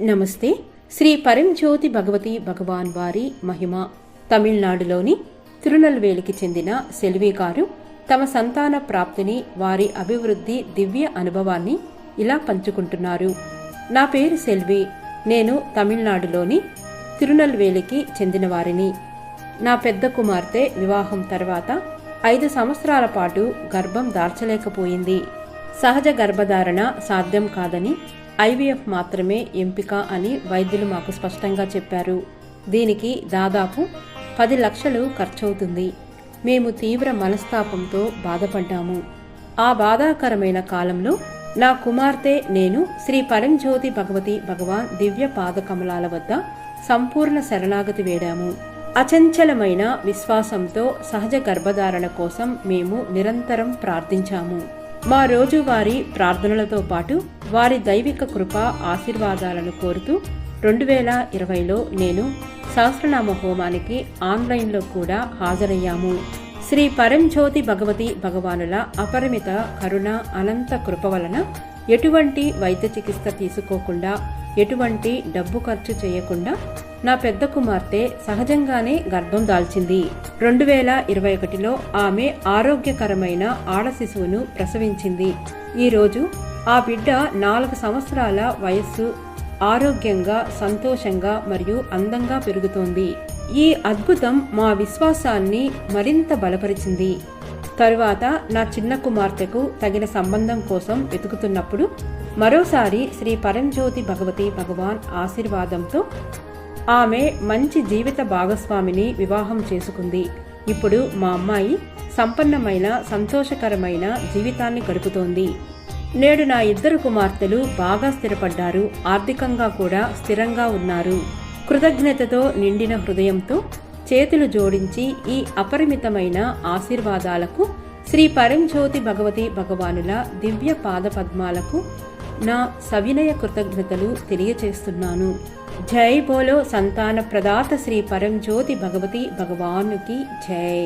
నమస్తే. శ్రీ పరంజ్యోతి భగవతి భగవాన్ వారి మహిమ. తమిళనాడులోని తిరునల్వేలికి చెందిన సెల్వి గారు తమ సంతాన ప్రాప్తిని, వారి అభివృద్ధి దివ్య అనుభవాన్ని ఇలా పంచుకుంటున్నారు. నా పేరు సెల్వి. నేను తమిళనాడులోని తిరునల్వేలికి చెందిన వారిని. నా పెద్ద కుమార్తె వివాహం తర్వాత 5 సంవత్సరాల పాటు గర్భం దాల్చలేకపోయింది. సహజ గర్భధారణ సాధ్యం కాదని, IVF మాత్రమే ఎంపిక అని వైద్యులు మాకు స్పష్టంగా చెప్పారు. దీనికి దాదాపు 10 లక్షలు ఖర్చవుతుంది. మేము తీవ్ర మనస్తాపంతో బాధపడ్డాము. ఆ బాధాకరమైన కాలంలో నా కుమార్తె నేను శ్రీ పరంజ్యోతి భగవతి భగవాన్ దివ్య పాదకమలాల వద్ద సంపూర్ణ శరణాగతి వేడాము. అచంచలమైన విశ్వాసంతో సహజ గర్భధారణ కోసం మేము నిరంతరం ప్రార్థించాము. మా రోజువారీ ప్రార్థనలతో పాటు వారి దైవిక కృప ఆశీర్వాదాలను కోరుతూ 2020లో నేను సహస్రనామ హోమానికి ఆన్లైన్లో కూడా హాజరయ్యాము. శ్రీ పరంజ్యోతి భగవతి భగవానుల అపరిమిత కరుణ, అనంత కృప వలన ఎటువంటి వైద్య చికిత్స తీసుకోకుండా, ఎటువంటి డబ్బు ఖర్చు చేయకుండా నా పెద్ద కుమార్తె సహజంగానే గర్భం దాల్చింది. 2021లో ఆమె ఆరోగ్యకరమైన ఆడ శిశువును ప్రసవించింది. ఈరోజు ఆ బిడ్డ 4 సంవత్సరాల వయస్సు, ఆరోగ్యంగా, సంతోషంగా మరియు అందంగా పెరుగుతోంది. ఈ అద్భుతం మా విశ్వాసాన్ని మరింత బలపరిచింది. తరువాత నా చిన్న కుమార్తెకు తగిన సంబంధం కోసం వెతుకుతున్నప్పుడు మరోసారి శ్రీ పరంజ్యోతి భగవతి భగవాన్ ఆశీర్వాదంతో ఆమె మంచి జీవిత భాగస్వామిని వివాహం చేసుకుంది. ఇప్పుడు మా అమ్మాయి సంపన్నమైన, సంతోషకరమైన జీవితాన్ని గడుపుతోంది. నేడు నా 2 కుమార్తెలు బాగా స్థిరపడ్డారు. ఆర్థికంగా కూడా స్థిరంగా ఉన్నారు. కృతజ్ఞతతో నిండిన హృదయంతో చేతులు జోడించి ఈ అపరిమితమైన ఆశీర్వాదాలకు, శ్రీ పరంజ్యోతి భగవతి భగవానుల దివ్య పాద పద్మాలకు నా సవినయ కృతజ్ఞతలు తెలియచేస్తున్నాను. జై బోలో సంతాన ప్రదాత శ్రీ పరంజ్యోతి భగవతి భగవానుకి జై.